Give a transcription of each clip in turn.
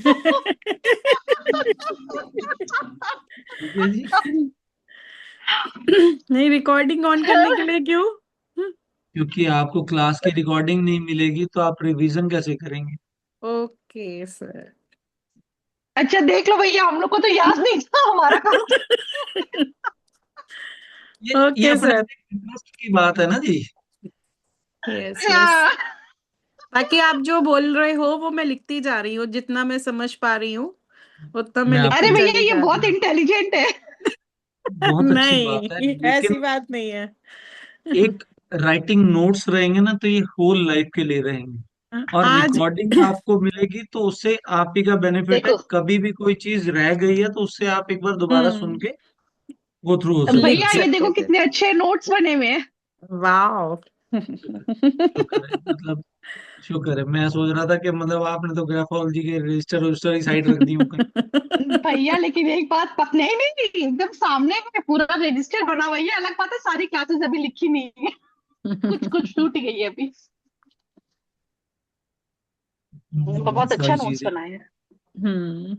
ठीक है जी। नहीं, रिकॉर्डिंग ऑन करने के लिए क्यों? क्योंकि आपको क्लास की रिकॉर्डिंग नहीं मिलेगी तो आप रिवीजन कैसे करेंगे? Okay sir. अच्छा देख लो भैया, हम लोग को तो याद नहीं था, हमारा काम था। ये ओके अपने सर। इंटरेस्ट की बात है ना जी। Yes yes. हाँ। बाकी आप जो बोल रहे हो वो मैं लिखती जा रही हूँ, जितना मैं समझ पा रही हूँ उतना मैं मैं अरे लिखती आपको भैया चली ये जा रही बहुत हूँ। इंटेलिजेंट है। बहुत अच्छी बात है, नहीं, लेकिन ऐसी बात नहीं है। एक राइटिंग नोट्स रहेंगे ना तो ये होल लाइफ के लिए रहेंगे। और आज रिकॉर्डिंग आपको मिलेगी तो उससे आप ही का बेनिफिट है, देखो कभी भी कोई चीज रह गई है तो उससे आप एक बार दोबारा सुन हम्म। के गो थ्रू हो सकते लिख हो। भैया, ये सकते देखो थे। कितने अच्छे नोट्स बने हुए हैं। वाह। शुक्र है, मतलब शुक्र है। मैं सोच रहा था कि मतलब आपने तो ग्राफोलॉजी के रजिस्टर रजिस्टर ही साइड रख दी हूँ कहीं। भैया लेकिन एक बात नहीं नहीं नहीं, एकदम सामने में पूरा रजिस्टर बना हुआ है। ये अलग बात है, सारी क्लासेस अभी लिखी नहीं है, कुछ कुछ टूट गई है अभी। बहुत अच्छा सारी नोट्स चीजें। बनाए हैं। हम्म।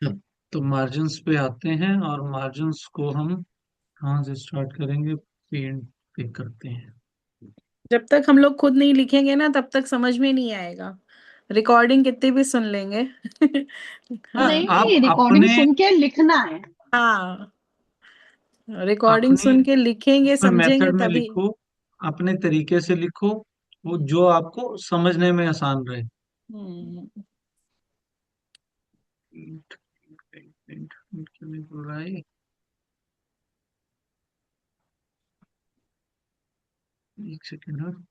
अब तो मार्जिन्स पे आते हैं, और मार्जिन्स को हम कहाँ से स्टार्ट करेंगे? पेंट पे करते हैं। जब तक हम लोग खुद नहीं लिखेंगे ना तब तक समझ में नहीं आएगा। रिकॉर्डिंग कितनी भी सुन लेंगे। हाँ, हाँ। आप नहीं, रिकॉर्डिंग अपने सुन के लिखना है। हाँ, रिकॉर्डिंग अपनी सुन के लिखेंगे अपने समझेंगे मेथड में तभी। लिखो, अपने तरीके से लिखो, वो जो आपको समझने में आसान रहे। हम्म। पेंट पेंट पेंट पेंट क्यों नहीं खुल रहा है? एक सेकेंड।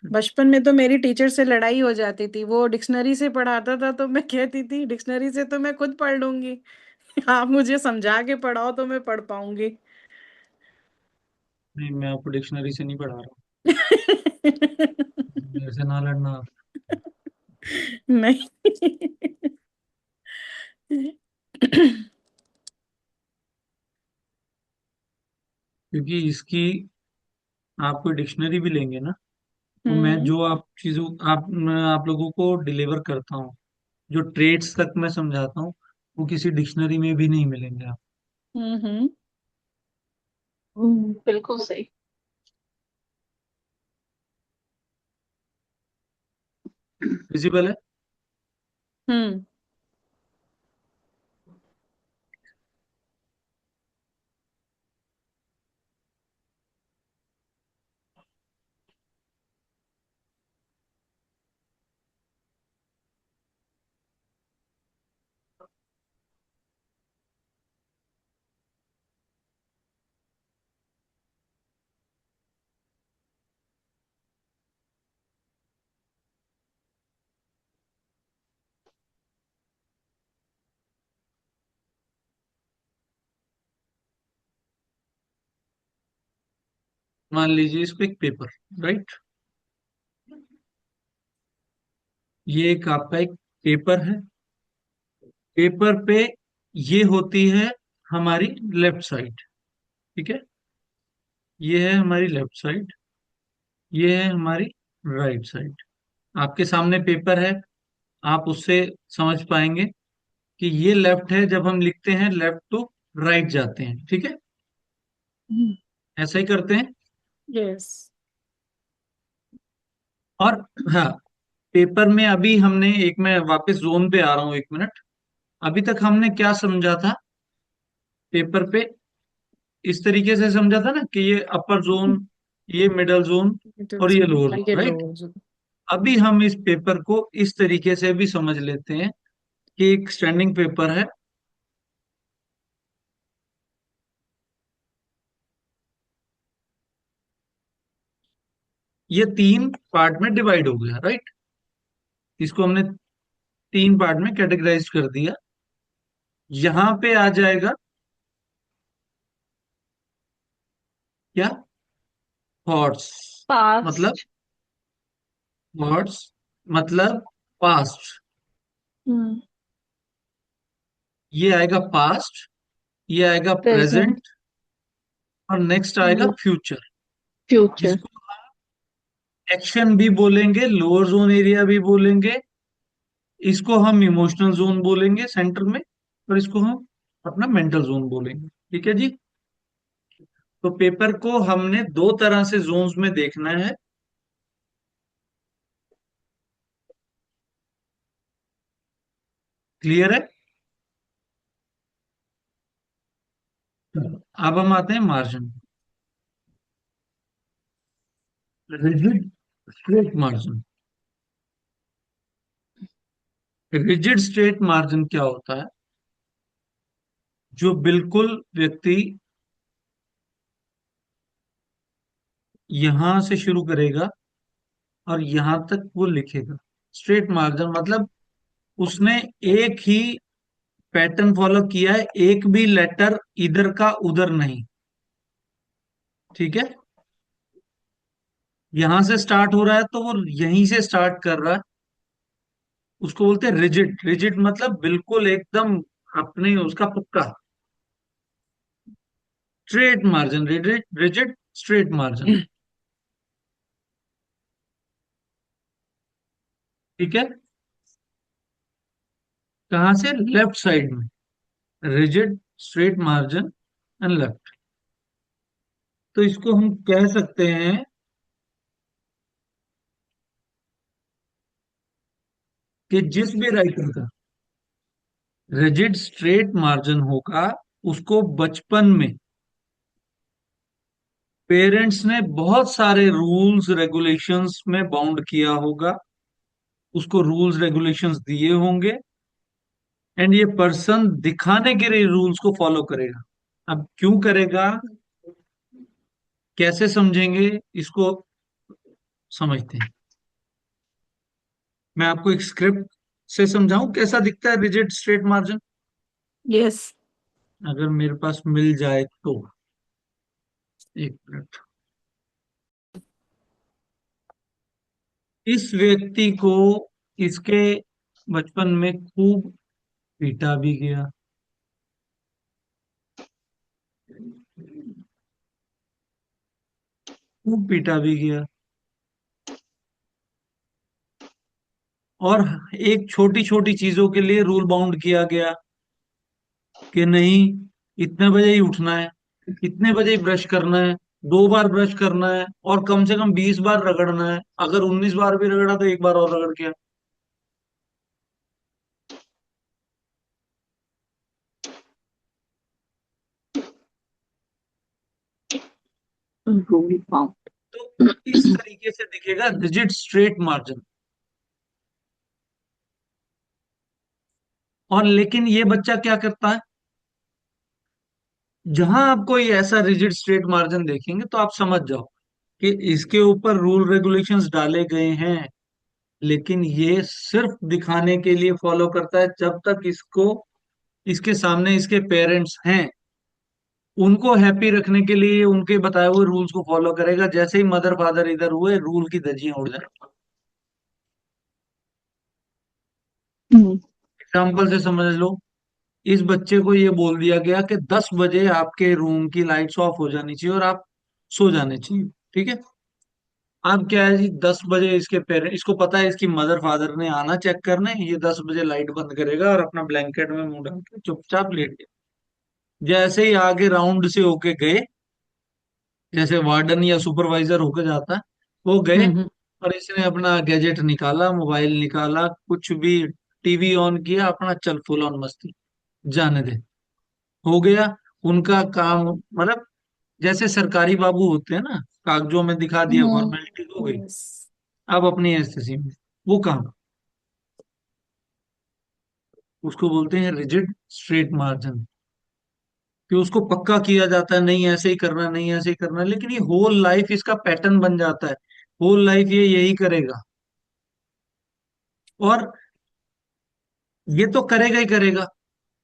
बचपन में तो मेरी टीचर से लड़ाई हो जाती थी, वो डिक्शनरी से पढ़ाता था तो मैं कहती थी डिक्शनरी से तो मैं खुद पढ़ लूंगी। आप मुझे समझा के पढ़ाओ तो मैं पढ़ पाऊंगी। नहीं, मैं आपको डिक्शनरी से नहीं पढ़ा रहा हूँ। मेरे से ना लड़ना आप। नहीं। क्योंकि इसकी आप कोई डिक्शनरी भी लेंगे ना, तो मैं हम्म। जो आप चीजों मैं आप लोगों को डिलीवर करता हूँ, जो ट्रेड्स तक मैं समझाता हूँ, वो किसी डिक्शनरी में भी नहीं मिलेंगे आप। हम्म। बिल्कुल सही। विजिबल है? हम्म। मान लीजिए इसको एक पेपर, राइट? ये एक आपका एक पेपर है। पेपर पे ये होती है हमारी लेफ्ट साइड, ठीक है? ये है हमारी लेफ्ट साइड, ये है हमारी राइट साइड। आपके सामने पेपर है, आप उससे समझ पाएंगे कि ये लेफ्ट है, जब हम लिखते हैं लेफ्ट टू राइट जाते हैं, ठीक है? ऐसा ही करते हैं। यस। और हाँ, पेपर में अभी हमने एक, मैं वापस जोन पे आ रहा हूँ, एक मिनट। अभी तक हमने क्या समझा था पेपर पे? इस तरीके से समझा था ना कि ये अपर जोन, ये मिडल जोन, लिटिल और ये जोन लोअर और जोन, ये राइट? Lower zone. अभी हम इस पेपर को इस तरीके से भी समझ लेते हैं कि एक स्टैंडिंग पेपर है। ये तीन पार्ट में डिवाइड हो गया, राइट? इसको हमने तीन पार्ट में कैटेगराइज कर दिया। यहां पे आ जाएगा क्या? थॉट्स। मतलब पास्ट। थॉट्स मतलब पास्ट। हम्म। ये आएगा पास्ट, ये आएगा प्रेजेंट। प्रेजेंट, और नेक्स्ट आएगा फ्यूचर, फ्यूचर। जिसको एक्शन भी बोलेंगे, लोअर जोन एरिया भी बोलेंगे, इसको हम इमोशनल जोन बोलेंगे सेंटर में, और इसको हम अपना मेंटल जोन बोलेंगे। ठीक है जी। तो पेपर को हमने दो तरह से जोन्स में देखना है। क्लियर है? अब हम आते हैं margin. Rigid straight margin. Rigid straight margin क्या होता है? जो बिल्कुल व्यक्ति यहां से शुरू करेगा और यहां तक वो लिखेगा। स्ट्रेट मार्जिन मतलब उसने एक ही पैटर्न फॉलो किया है, एक भी लेटर इधर का उधर नहीं। ठीक है? यहां से स्टार्ट हो रहा है तो वो यहीं से स्टार्ट कर रहा है, उसको बोलते हैं रिजिड। रिजिड मतलब बिल्कुल एकदम अपने उसका पक्का। Straight margin, rigid rigid straight margin. ठीक है? कहां से? लेफ्ट साइड में। Rigid straight margin and left. तो इसको हम कह सकते हैं कि जिस भी राइटर का रिजिड स्ट्रेट मार्जिन होगा, उसको बचपन में पेरेंट्स ने बहुत सारे रूल्स रेगुलेशंस में बाउंड किया होगा, उसको रूल्स रेगुलेशंस दिए होंगे, एंड ये पर्सन दिखाने के लिए रूल्स को फॉलो करेगा। अब क्यों करेगा, कैसे समझेंगे, इसको समझते हैं। मैं आपको एक स्क्रिप्ट से समझाऊं कैसा दिखता है रिजिड स्ट्रेट मार्जिन, यस। अगर मेरे पास मिल जाए तो। एक मिनट। इस व्यक्ति को इसके बचपन में खूब पीटा भी गया, खूब पीटा भी गया, और एक छोटी छोटी चीजों के लिए रूल बाउंड किया गया कि नहीं, इतने बजे ही उठना है, इतने बजे ही ब्रश करना है, 2 बार ब्रश करना है, और कम से कम 20 बार रगड़ना है। अगर 19 बार भी रगड़ा तो एक बार और रगड़ के आ। रूल तो इस बाउंड। तरीके से दिखेगा रिजिड स्ट्रेट मार्जिन। और लेकिन ये बच्चा क्या करता है, जहां आप कोई ऐसा रिजिड स्ट्रेट मार्जिन देखेंगे तो आप समझ जाओ कि इसके ऊपर रूल रेगुलेशंस डाले गए हैं, लेकिन ये सिर्फ दिखाने के लिए फॉलो करता है। जब तक इसको इसके सामने इसके पेरेंट्स हैं, उनको हैप्पी रखने के लिए उनके बताए हुए रूल्स को फॉलो करेगा। जैसे ही मदर फादर इधर हुए, रूल की धज्जियां उड़ जाए। एग्जाम्पल से समझ लो, इस बच्चे को ये बोल दिया गया कि 10 बजे आपके रूम की लाइट्स ऑफ हो जानी चाहिए और आप सो जाने चाहिए। ठीक है? अब क्या है जी, 10 बजे इसके पेरेंट, इसको पता है इसकी मदर फादर ने आना चेक करने, ये 10 बजे लाइट बंद करेगा और अपना ब्लैंकेट में मुंह डाल के चुपचाप लेट गया। जैसे ही आगे राउंड से होके गए, जैसे वार्डन या सुपरवाइजर होके जाता है, वो गए, हम्म। और इसने अपना गैजेट निकाला, मोबाइल निकाला, कुछ भी, टीवी ऑन किया, अपना चल फुल ऑन मस्ती, जाने दे, हो गया उनका काम। मतलब जैसे सरकारी बाबू होते हैं ना, कागजों में दिखा दिया, फॉर्मेलिटी हो गई, यस। अब अपनी स्थिति में वो काम, उसको बोलते हैं रिजिड स्ट्रेट मार्जिन। कि उसको पक्का किया जाता है, नहीं ऐसे ही करना, नहीं ऐसे ही करना, लेकिन ये होल लाइफ इसका पैटर्न बन जाता है। होल लाइफ ये यही करेगा, और ये तो करेगा ही करेगा।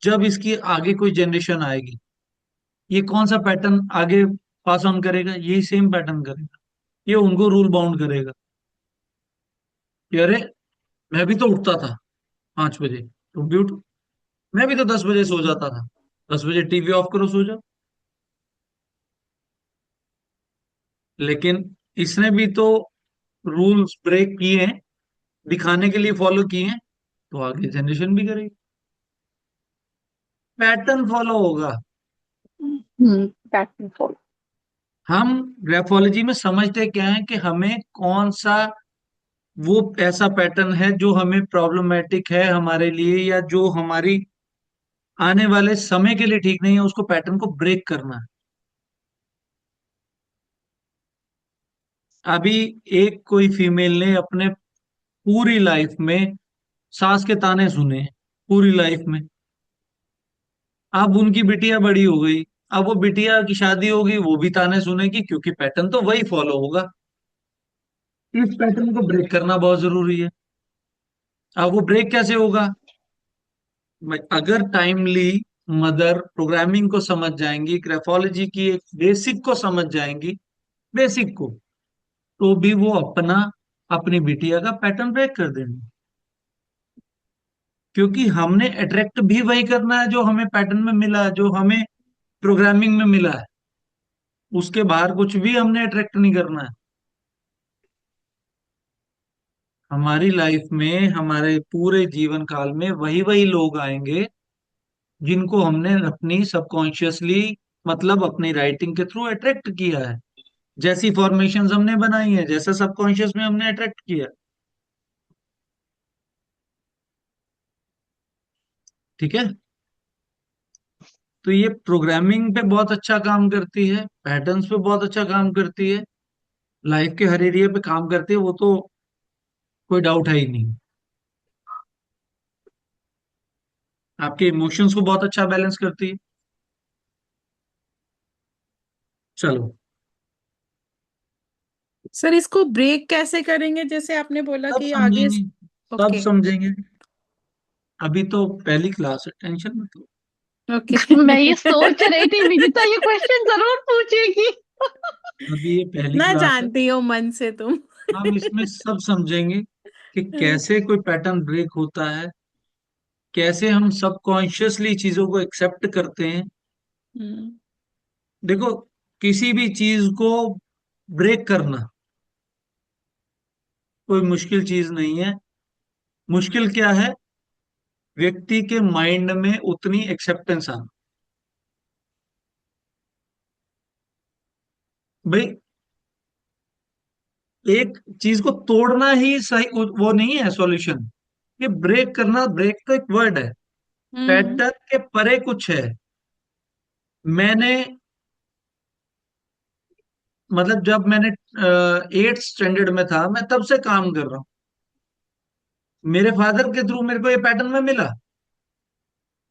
जब इसकी आगे कोई जनरेशन आएगी, ये कौन सा पैटर्न आगे पास ऑन करेगा? यही सेम पैटर्न करेगा। ये उनको रूल बाउंड करेगा कि अरे, मैं भी तो उठता था 5 बजे, तुम भी उठो। मैं भी तो 10 बजे सो जाता था, 10 बजे टीवी ऑफ करो, सो जाओ। लेकिन इसने भी तो रूल्स ब्रेक किए हैं, दिखाने के लिए फॉलो किए हैं, तो आगे जनरेशन भी करेगी, पैटर्न फॉलो होगा। Pattern follow. हम ग्राफोलॉजी में समझते क्या है कि हमें कौन सा वो ऐसा पैटर्न है जो हमें प्रॉब्लमेटिक है हमारे लिए, या जो हमारी आने वाले समय के लिए ठीक नहीं है, उसको पैटर्न को ब्रेक करना है। अभी एक कोई फीमेल ने अपने पूरी लाइफ में सास के ताने सुने हैं, पूरी लाइफ में। अब उनकी बिटिया बड़ी हो गई, अब वो बिटिया की शादी होगी, वो भी ताने सुनेगी, क्योंकि पैटर्न तो वही फॉलो होगा। इस पैटर्न को ब्रेक करना बहुत जरूरी है। अब वो ब्रेक कैसे होगा? अगर टाइमली मदर प्रोग्रामिंग को समझ जाएंगी, ग्राफोलॉजी की एक बेसिक को समझ जाएंगी, बेसिक को, तो भी वो अपनी बिटिया का पैटर्न ब्रेक कर देंगे। क्योंकि हमने अट्रैक्ट भी वही करना है जो हमें पैटर्न में मिला है, जो हमें प्रोग्रामिंग में मिला है। उसके बाहर कुछ भी हमने अट्रैक्ट नहीं करना है। हमारी लाइफ में, हमारे पूरे जीवन काल में वही वही लोग आएंगे जिनको हमने अपनी सबकॉन्शियसली, मतलब अपनी राइटिंग के थ्रू अट्रैक्ट किया है। जैसी फॉर्मेशंस हमने बनाई है, जैसा सबकॉन्शियस में हमने अट्रैक्ट किया। ठीक है। तो ये प्रोग्रामिंग पे बहुत अच्छा काम करती है, पैटर्न्स पे बहुत अच्छा काम करती है, लाइफ के हर एरिया पे काम करती है, वो तो कोई डाउट है ही नहीं। आपके इमोशंस को बहुत अच्छा बैलेंस करती है। चलो। सर इसको ब्रेक कैसे करेंगे, जैसे आपने बोला सब कि आगे। समझेंगे, सब ओके। समझेंगे। अभी तो पहली क्लास है, टेंशन मत लो। मैं ये सोच ओके। रही थी विनीता ये क्वेश्चन जरूर पूछेगी। अभी ये पहली ना क्लास है। जानती हो मन से तुम। हम इसमें सब समझेंगे कि कैसे कोई पैटर्न ब्रेक होता है, कैसे हम सबकॉन्शियसली चीजों को एक्सेप्ट करते हैं। हम्म। देखो, किसी भी चीज को ब्रेक करना कोई मुश्किल चीज नहीं है। मुश्किल क्या है? व्यक्ति के माइंड में उतनी एक्सेप्टेंस आना। भाई, एक चीज को तोड़ना ही सही वो नहीं है सॉल्यूशन। ये ब्रेक करना, ब्रेक तो एक वर्ड है, हम्म। पैटर्न के परे कुछ है। मैंने, मतलब जब मैंने 8th स्टैंडर्ड में था, मैं तब से काम कर रहा हूँ। मेरे फादर के थ्रू मेरे को ये पैटर्न में मिला।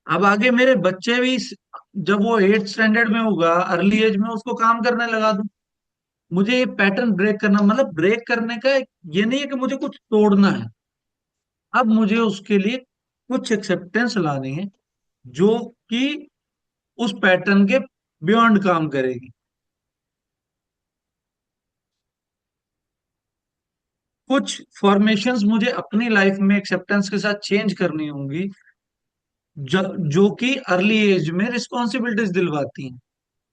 अब आगे मेरे बच्चे भी जब वो 8th स्टैंडर्ड में होगा, अर्ली एज में, उसको काम करने लगा दूं। मुझे ये पैटर्न ब्रेक करना, मतलब ब्रेक करने का ये नहीं है कि मुझे कुछ तोड़ना है। अब मुझे उसके लिए कुछ एक्सेप्टेंस लानी है जो कि उस पैटर्न के बियॉन्ड काम करेगी। कुछ फॉर्मेशंस मुझे अपनी लाइफ में एक्सेप्टेंस के साथ चेंज करनी होंगी, जो कि अर्ली एज में रिस्पॉन्सिबिलिटीज दिलवाती हैं,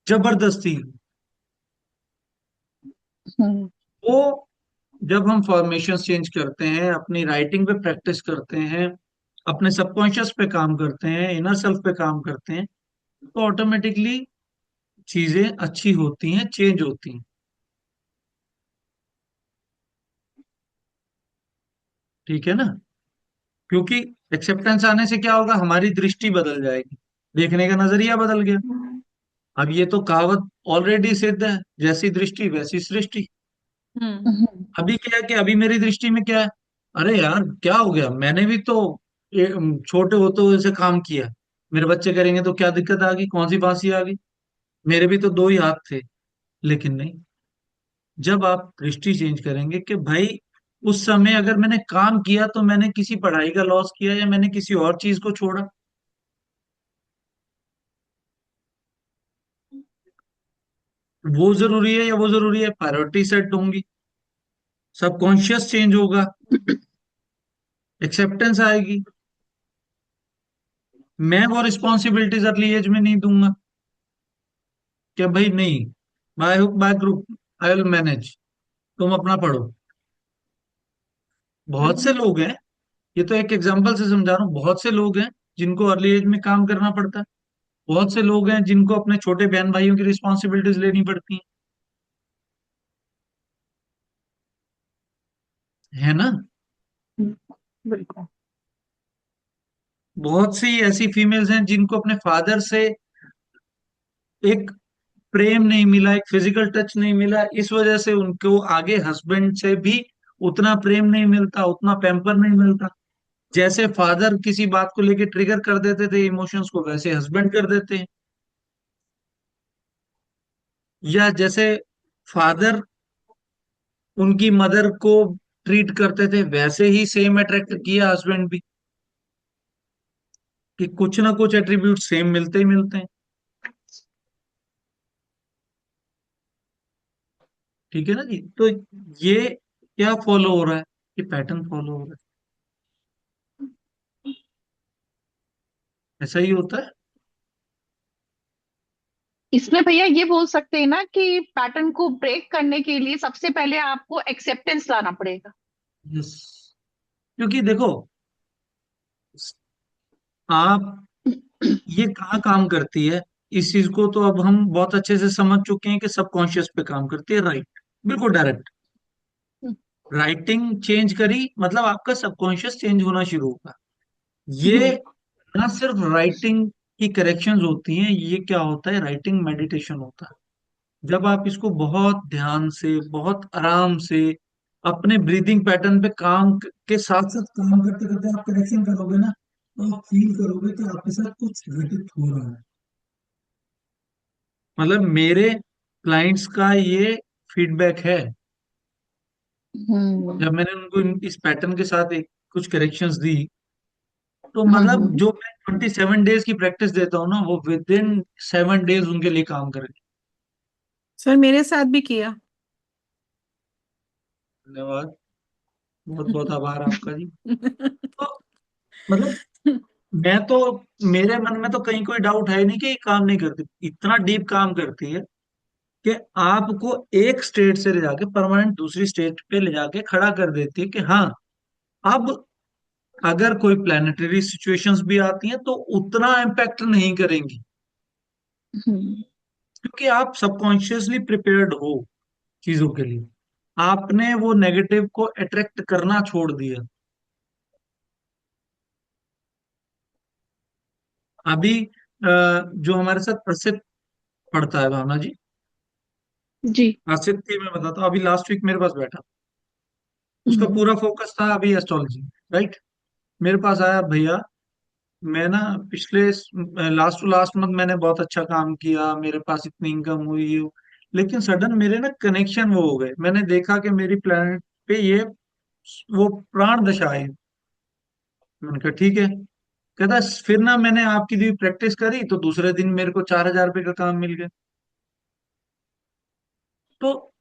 जबरदस्ती। हम्म। वो जब हम फॉर्मेशन चेंज करते हैं, अपनी राइटिंग पे प्रैक्टिस करते हैं, अपने सबकॉन्शियस पे काम करते हैं, इनर सेल्फ पे काम करते हैं, तो ऑटोमेटिकली चीजें अच्छी होती हैं, चेंज होती हैं। ठीक है ना? क्योंकि एक्सेप्टेंस आने से क्या होगा? हमारी दृष्टि बदल जाएगी, देखने का नजरिया बदल गया। अब ये तो कहावत ऑलरेडी सिद्ध है, जैसी दृष्टि वैसी सृष्टि। हम्म। हम्म। अभी क्या है कि अभी मेरी दृष्टि में क्या है? अरे यार, क्या हो गया? मैंने भी तो छोटे होते हुए से काम किया। मेरे बच्चे करेंगे तो क्या दिक्कत आ गई? कौन सी फांसी आ गई? मेरे भी तो दो ही हाथ थे। लेकिन नहीं, जब आप दृष्टि चेंज करेंगे कि भाई, उस समय अगर मैंने काम किया तो मैंने किसी पढ़ाई का लॉस किया, या मैंने किसी और चीज को छोड़ा, वो जरूरी है या वो जरूरी है, प्रायोरिटी सेट होंगी, सबकॉन्शियस चेंज होगा, एक्सेप्टेंस आएगी। मैं वो रिस्पॉन्सिबिलिटीज अर्ली एज में नहीं दूंगा कि भाई नहीं, by hook bye group, I will manage, तुम अपना पढ़ो। बहुत से लोग हैं, ये तो एक एग्जांपल से समझा रहा हूँ, बहुत से लोग हैं जिनको अर्ली एज में काम करना पड़ता है। बहुत से लोग हैं जिनको अपने छोटे बहन भाइयों की रिस्पॉन्सिबिलिटीज लेनी पड़ती है ना। बिल्कुल। बहुत सी ऐसी फीमेल्स हैं जिनको अपने फादर से एक प्रेम नहीं मिला, एक फिजिकल टच नहीं मिला, इस वजह से उनको आगे हस्बैंड से भी उतना प्रेम नहीं मिलता, उतना पैम्पर नहीं मिलता। जैसे फादर किसी बात को लेके ट्रिगर कर देते थे इमोशंस को, वैसे हस्बैंड कर देते हैं। या जैसे फादर उनकी मदर को ट्रीट करते थे, वैसे ही सेम अट्रैक्ट किया हस्बैंड भी, कि कुछ ना कुछ एट्रीब्यूट सेम मिलते ही मिलते हैं। ठीक है ना जी। तो ये क्या फॉलो हो रहा है, ये पैटर्न फॉलो हो रहा है, ऐसा ही होता है। इसमें भैया ये बोल सकते हैं ना कि पैटर्न को ब्रेक करने के लिए सबसे पहले आपको एक्सेप्टेंस लाना पड़ेगा। यस। क्योंकि देखो, आप, ये कहाँ काम करती है, इस चीज को तो अब हम बहुत अच्छे से समझ चुके हैं कि सबकॉन्शियस पे काम करती है, राइट। बिल्कुल डायरेक्ट। राइटिंग चेंज करी मतलब आपका सबकॉन्शियस चेंज होना शुरू होगा। ये हम्म। ना सिर्फ राइटिंग की करेक्शंस होती हैं, ये क्या होता है, राइटिंग मेडिटेशन होता है। जब आप इसको बहुत ध्यान से, बहुत आराम से, अपने ब्रीदिंग पैटर्न पे काम के साथ साथ काम करते करते आप करेक्शन करोगे ना, तो आप फील करोगे कि आपके साथ कुछ घटित हो रहा है। मतलब मेरे क्लाइंट्स का ये फीडबैक है। हम्म। जब मैंने उनको इस पैटर्न के साथ एक कुछ करेक्शंस दी, तो मतलब हम्म। जो मैं 27 डेज की प्रैक्टिस देता हूँ ना, वो विद इन 7 डेज उनके लिए काम करे। सर मेरे साथ भी किया। धन्यवाद, बहुत बहुत आभार आपका जी। तो मतलब मैं तो, मेरे मन में तो कहीं कोई डाउट है नहीं कि ये काम नहीं करती, इतना डीप काम करती है कि आपको एक स्टेट से ले जाके परमानेंट दूसरी स्टेट पे ले जाके खड़ा कर देती है कि हाँ, अब अगर कोई प्लानिटरी सिचुएशंस भी आती हैं तो उतना इम्पैक्ट नहीं करेंगी, हम्म। क्योंकि आप सबकॉन्शियसली प्रिपेयर्ड हो चीजों के लिए। आपने वो नेगेटिव को अट्रैक्ट करना छोड़ दिया। अभी जो हमारे साथ प्रसिद्ध पढ़ता है भावना जी, जी। प्रसिद्ध की मैं बताता हूँ, अभी लास्ट वीक मेरे पास बैठा, उसका हम्म। पूरा फोकस था अभी एस्ट्रोलॉजी, राइट। मेरे पास आया, भैया मैं ना पिछले लास्ट टू लास्ट मंथ मैंने बहुत अच्छा काम किया, मेरे पास इतनी इनकम हुई है, लेकिन सडन मेरे ना कनेक्शन वो हो गए, मैंने देखा कि मेरी प्लेनेट पे ये वो प्राण दशा है। मैंने कहा ठीक है। कहता फिर ना मैंने आपकी दी प्रैक्टिस करी तो दूसरे दिन मेरे को 4,000 रुपये का काम मिल गया। तो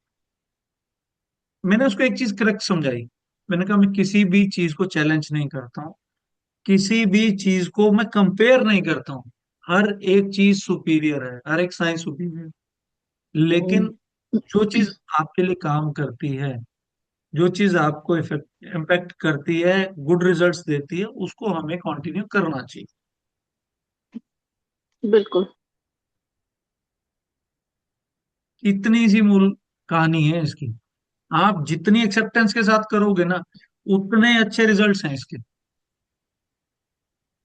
मैंने उसको एक चीज करेक्ट समझाई। मैंने कहा मैं किसी भी चीज को चैलेंज नहीं करता हूँ, किसी भी चीज को मैं कंपेयर नहीं करता हूँ। हर एक चीज सुपीरियर है, हर एक साइंस सुपीरियर, लेकिन जो चीज आपके लिए काम करती है, जो चीज आपको इफेक्ट इम्पैक्ट करती है, गुड रिजल्ट्स देती है, उसको हमें कंटिन्यू करना चाहिए। बिल्कुल। इतनी सी मूल कहानी है इसकी। आप जितनी एक्सेप्टेंस के साथ करोगे ना, उतने अच्छे रिजल्ट्स हैं इसके।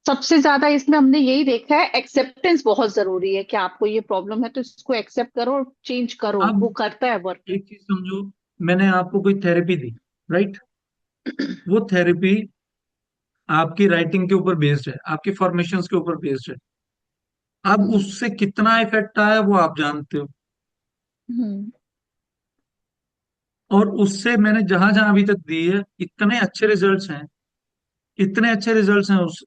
सबसे ज्यादा इसमें हमने यही देखा है, एक्सेप्टेंस बहुत जरूरी है कि आपको ये प्रॉब्लम है तो इसको एक्सेप्ट करो और चेंज करो, वो अब करता है वर्क। एक चीज समझो, मैंने आपको कोई थेरेपी दी, राइट। वो थेरेपी आपकी राइटिंग के ऊपर बेस्ड है, आपकी फॉर्मेशंस के ऊपर बेस्ड है। अब हम्म। उससे कितना इफेक्ट आया वो आप जानते हो। हम्म। और उससे मैंने जहां जहां अभी तक दी है, इतने अच्छे रिजल्ट्स हैं, इतने अच्छे रिजल्ट्स हैं उस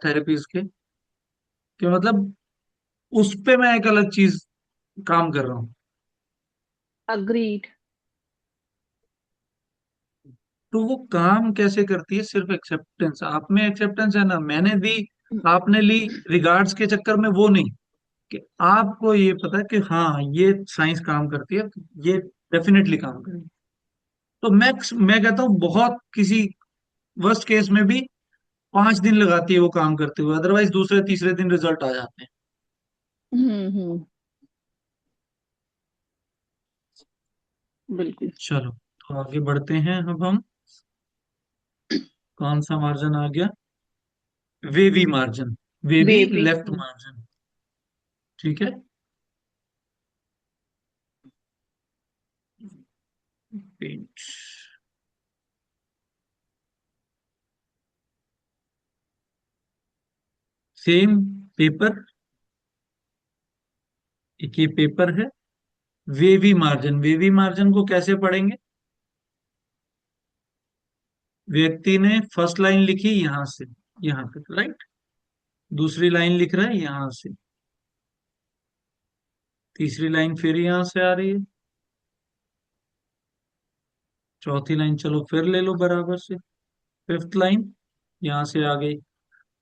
थेरेपीज के, कि मतलब उस पे मैं एक अलग चीज काम कर रहा हूँ। अग्रीड। तो वो काम कैसे करती है, सिर्फ एक्सेप्टेंस, आप में एक्सेप्टेंस है ना, मैंने दी, आपने ली, रिगार्ड्स के चक्कर में वो नहीं, कि आपको ये पता है कि हाँ ये साइंस काम करती है, तो ये डेफिनेटली काम करेगी। तो मैं कहता हूँ बहुत किसी वर्स्ट केस में भी 5 दिन लगाती है वो काम करते हुए, अदरवाइज दूसरे तीसरे दिन रिजल्ट आ जाते हैं। हम्म। बिल्कुल। चलो, तो आगे बढ़ते हैं अब हम। कौन सा मार्जिन आ गया? Wavy margin, wavy baby. Left margin. ठीक है। पेज। सेम पेपर, एक ये पेपर है। वेवी मार्जिन, वेवी मार्जिन को कैसे पढ़ेंगे? व्यक्ति ने फर्स्ट लाइन लिखी यहां से यहां तक, राइट। दूसरी लाइन लिख रहा है यहां से, तीसरी लाइन फिर यहां से आ रही है, चौथी लाइन चलो फिर ले लो बराबर से, फिफ्थ लाइन यहां से आ गई।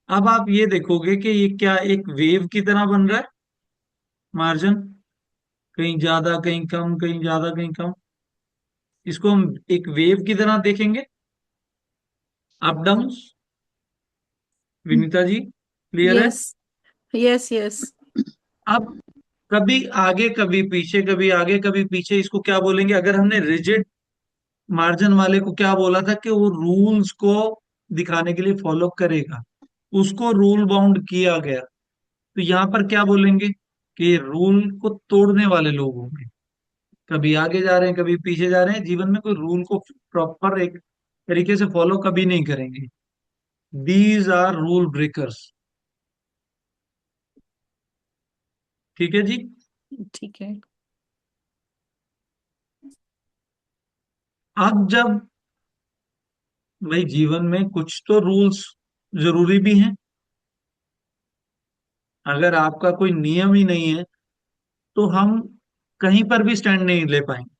अब आप ये देखोगे कि ये क्या एक वेव की तरह बन रहा है मार्जिन, कहीं ज्यादा कहीं कम, कहीं ज्यादा कहीं कम। इसको हम एक वेव की तरह देखेंगे, up down. Vinita ji, clear है? Yes, yes, yes. अब कभी आगे कभी पीछे, कभी आगे कभी पीछे, इसको क्या बोलेंगे? अगर हमने रिजिड मार्जिन वाले को क्या बोला था कि वो रूल्स को दिखाने के लिए फॉलो करेगा, उसको रूल बाउंड किया गया, तो यहाँ पर क्या बोलेंगे कि रूल को तोड़ने वाले लोग होंगे, कभी आगे जा रहे हैं कभी पीछे जा रहे हैं, जीवन में कोई रूल को प्रॉपर एक तरीके से फॉलो कभी नहीं करेंगे। These are rule breakers. ठीक है जी। ठीक है। अब जब भाई जीवन में कुछ तो रूल्स जरूरी भी हैं, अगर आपका कोई नियम ही नहीं है तो हम कहीं पर भी स्टैंड नहीं ले पाएंगे।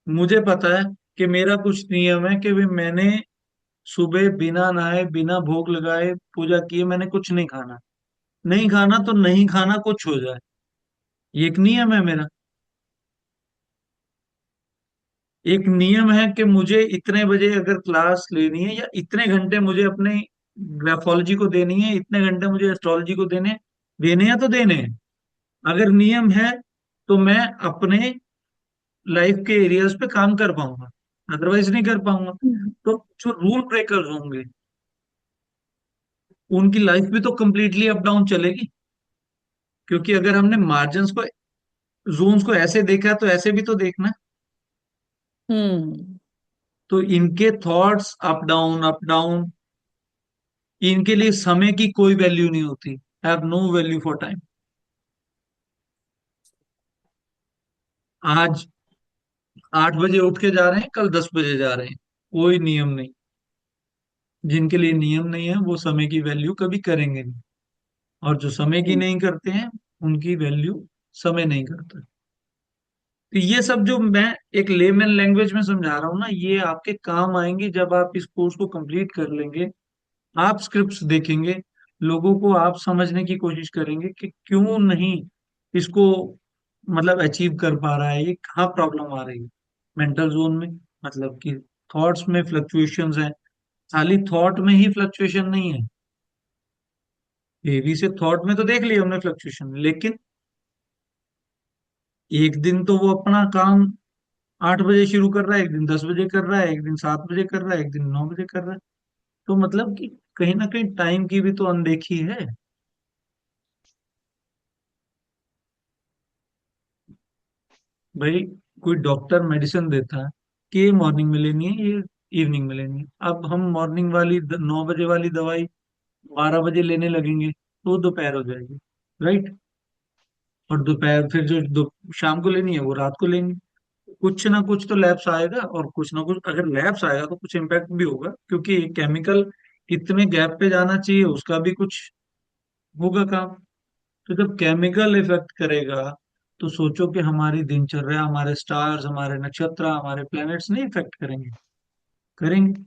मुझे पता है कि मेरा कुछ नियम है कि भी मैंने सुबह बिना नहाए बिना भोग लगाए पूजा किए मैंने कुछ नहीं खाना। नहीं खाना तो नहीं खाना, कुछ हो जाए, ये एक नियम है मेरा। एक नियम है कि मुझे इतने बजे अगर क्लास लेनी है, या इतने घंटे मुझे अपने ग्राफोलॉजी को देनी है, इतने घंटे मुझे एस्ट्रोलॉजी को देने देने हैं तो देने हैं। अगर नियम है तो मैं अपने लाइफ के एरियाज पे काम कर पाऊंगा, अदरवाइज नहीं कर पाऊंगा। तो जो रूल ब्रेकर्स होंगे उनकी लाइफ भी तो कंप्लीटली अप डाउन चलेगी, क्योंकि अगर हमने मार्जिन्स को, जोन्स को ऐसे देखा तो ऐसे भी तो देखना। हम्म। तो इनके thoughts up down up down, इनके लिए समय की कोई वैल्यू नहीं होती, have no value for time. आज 8 बजे उठ के जा रहे हैं, कल 10 बजे जा रहे हैं, कोई नियम नहीं। जिनके लिए नियम नहीं है वो समय की वैल्यू कभी करेंगे नहीं, और जो समय की नहीं करते हैं उनकी वैल्यू समय नहीं करता। तो ये सब जो मैं एक लेमन लैंग्वेज में समझा रहा हूँ ना, ये आपके काम आएंगे जब आप इस कोर्स को कंप्लीट कर लेंगे। आप स्क्रिप्ट्स देखेंगे, लोगों को आप समझने की कोशिश करेंगे कि क्यों नहीं इसको मतलब अचीव कर पा रहा है, ये कहाँ प्रॉब्लम आ रही है मेंटल जोन में, मतलब कि थॉट्स में फ्लक्चुएशंस हैं। खाली थॉट में ही फ्लक्चुएशन नहीं है, हेवी से थॉट में तो देख लिया हमने फ्लक्चुएशन, लेकिन एक दिन तो वो अपना काम 8 बजे शुरू कर रहा है, एक दिन 10 बजे कर रहा है, एक दिन 7 बजे कर रहा है, एक दिन 9 बजे कर रहा है। तो मतलब कि कहीं ना कहीं टाइम की भी तो अनदेखी है भाई। कोई डॉक्टर मेडिसिन देता है कि ये मॉर्निंग में लेनी है, ये इवनिंग में लेनी है। अब हम मॉर्निंग वाली 9 बजे वाली दवाई 12 बजे लेने लगेंगे तो दोपहर हो जाएगी, राइट। और दोपहर फिर जो शाम को लेनी है वो रात को लेंगे। कुछ ना कुछ तो लैप्स आएगा, और कुछ ना कुछ अगर लैप्स आएगा तो कुछ इम्पैक्ट भी होगा, क्योंकि केमिकल कितने गैप पे जाना चाहिए उसका भी कुछ होगा काम। तो जब केमिकल इफेक्ट करेगा तो सोचो कि हमारी दिनचर्या, हमारे स्टार्स, हमारे नक्षत्र, हमारे प्लैनेट्स नहीं इफेक्ट करेंगे? करेंगे।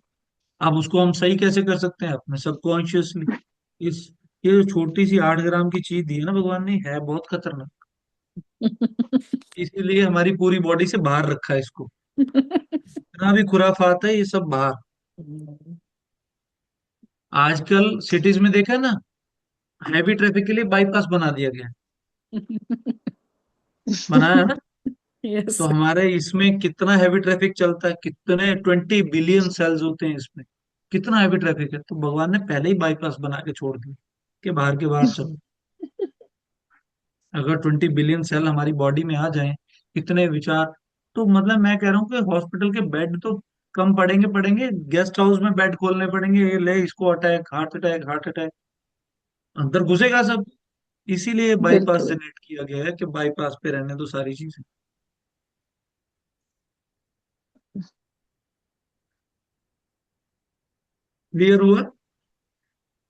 अब उसको हम सही कैसे कर सकते हैं? अपने सबकॉन्शियसली। इस ये जो छोटी सी 8 ग्राम की चीज दी है ना भगवान ने, है बहुत खतरनाक, इसीलिए हमारी पूरी बॉडी से बाहर रखा है इसको। इतना भी खुराफात है ये सब बाहर। हम्म। आजकल सिटीज में देखा ना, हैवी ट्रैफिक के लिए बाईपास बना दिया गया है। बनाया है ना। तो यस। हमारे इसमें कितना हैवी ट्रैफिक चलता है, कितने 20 बिलियन सेल्स होते हैं इसमें, कितना हैवी ट्रैफिक है। तो भगवान ने पहले ही बाईपास बना के छोड़ दिया कि बाहर के बाहर चलो। अगर 20 बिलियन सेल हमारी बॉडी में आ जाएं, इतने विचार, तो मतलब मैं कह रहा हूँ कि हॉस्पिटल के बेड तो कम पड़ेंगे पड़ेंगे, गेस्ट हाउस में बेड खोलने पड़ेंगे, ये ले इसको attack, heart attack, heart attack, अंदर घुसेगा सब। इसीलिए बाईपास बिल्कुल। जनरेट किया गया है कि बाईपास पे रहने दो सारी चीजें। क्लियर हुआ?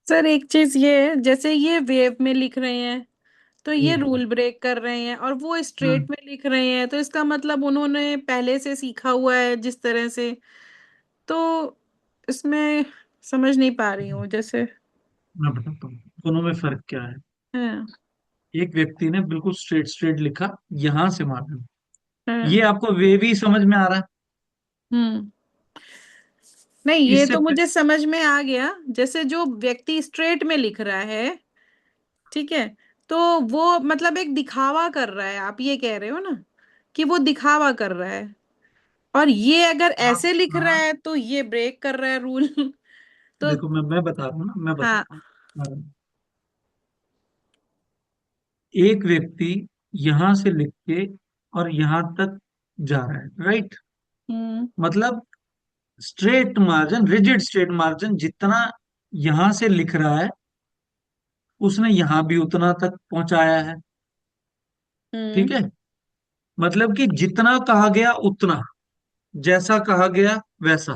सर एक चीज ये है, जैसे ये वेव में लिख रहे हैं तो ये हम्म, रूल ब्रेक कर रहे हैं, और वो हम्म, स्ट्रेट में लिख रहे हैं तो इसका मतलब उन्होंने पहले से सीखा हुआ है जिस तरह से। तो इसमें समझ नहीं पा रही हूँ जैसे। मैं बताता हूँ दोनों में फर्क क्या है। हाँ। एक व्यक्ति ने बिल्कुल स्ट्रेट स्ट्रेट लिखा, यहां से मारना। हाँ। ये आपको वे भी समझ में आ रहा है। हम्म। नहीं, ये इससे तो मुझे समझ में आ गया, जैसे जो व्यक्ति स्ट्रेट में लिख रहा है, ठीक है, तो वो मतलब एक दिखावा कर रहा है, आप ये कह रहे हो ना कि वो दिखावा कर रहा है। और ये अगर आप, ऐसे लिख रहा हाँ, है तो ये ब्रेक कर रहा है रूल। तो देखो मैं बता रहा हूँ ना, मैं हाँ। बताता हूँ। एक व्यक्ति यहां से लिख के और यहां तक जा रहा है, राइट। हम्म। मतलब straight margin, rigid straight margin जितना यहां से लिख रहा है, उसने यहां भी उतना तक पहुंचाया है। ठीक हम्म। है। मतलब कि जितना कहा गया उतना, जैसा कहा गया वैसा।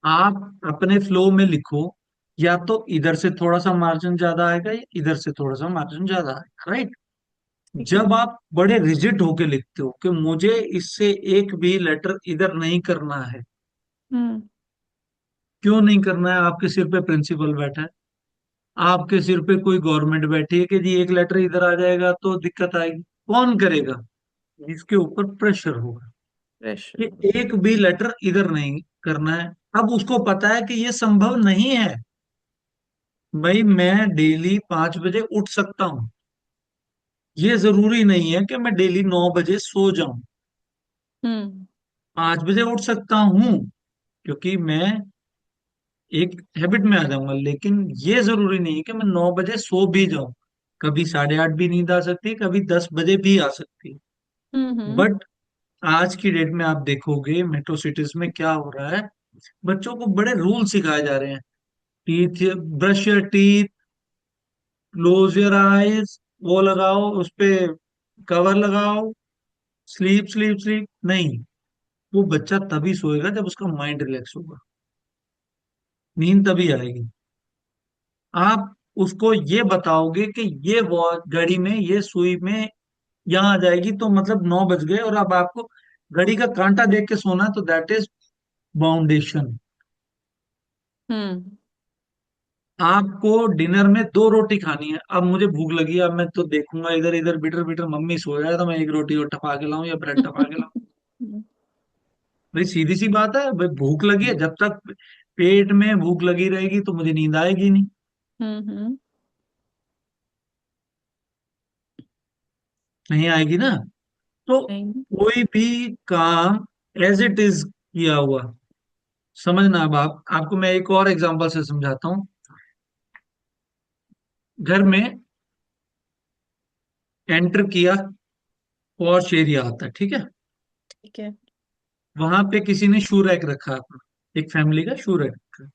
आप अपने फ्लो में लिखो, या तो इधर से थोड़ा सा मार्जिन ज्यादा आएगा या इधर से थोड़ा सा मार्जिन ज्यादा आएगा, राइट। ठीक है। जब आप बड़े रिजिड होके लिखते हो कि मुझे इससे एक भी लेटर इधर नहीं करना है, हम्म। क्यों नहीं करना है? आपके सिर पे प्रिंसिपल बैठा है, आपके सिर पे कोई गवर्नमेंट बैठी है कि जी एक लेटर इधर आ जाएगा तो दिक्कत आएगी। कौन करेगा? जिसके ऊपर प्रेशर होगा प्रेशर। कि एक भी लेटर इधर नहीं करना है। अब उसको पता है कि ये संभव नहीं है। भाई मैं डेली 5 बजे उठ सकता हूँ, ये जरूरी नहीं है कि मैं डेली 9 बजे सो जाऊं। हम्म। 5 बजे उठ सकता हूँ क्योंकि मैं एक हैबिट में आ जाऊंगा, लेकिन ये जरूरी नहीं है कि मैं 9 बजे सो भी जाऊं। कभी 8:30 भी नींद आ सकती है, कभी 10 बजे भी आ सकती है। हम्म। बट आज की डेट में आप देखोगे मेट्रो सिटीज में क्या हो रहा है, बच्चों को बड़े रूल सिखाए जा रहे हैं। Teeth, brush your teeth, close your eyes, वो लगाओ उस पे, कवर लगाओ, स्लीप स्लीप स्लीप नहीं। वो बच्चा तभी सोएगा जब उसका माइंड रिलैक्स होगा, नींद तभी आएगी। आप उसको ये बताओगे कि ये घड़ी में, ये सुई में यहाँ आ जाएगी तो मतलब 9 बज गए, और अब आपको घड़ी का कांटा देख के सोना है, तो दैट इज बाउंडेशन। हम्म। आपको डिनर में 2 रोटी खानी है, अब मुझे भूख लगी है, अब मैं तो देखूंगा इधर इधर, बिटर बिटर मम्मी सो जाए तो मैं एक रोटी और टपा के लाऊं या ब्रेड टपा के लाऊं। हम्म। भाई सीधी सी बात है, भाई भूख लगी है, जब तक पेट में भूख लगी रहेगी तो मुझे नींद आएगी नहीं। हम्म। नहीं आएगी ना। तो नहीं। कोई भी काम एज इट इज किया हुआ समझना। अब आपको मैं एक और एग्जांपल से समझाता हूँ। घर में एंटर किया, पॉश एरिया आता है, ठीक है। ठीक है। वहां पे किसी ने शू रैक रखा अपना, एक फैमिली का शू रैक।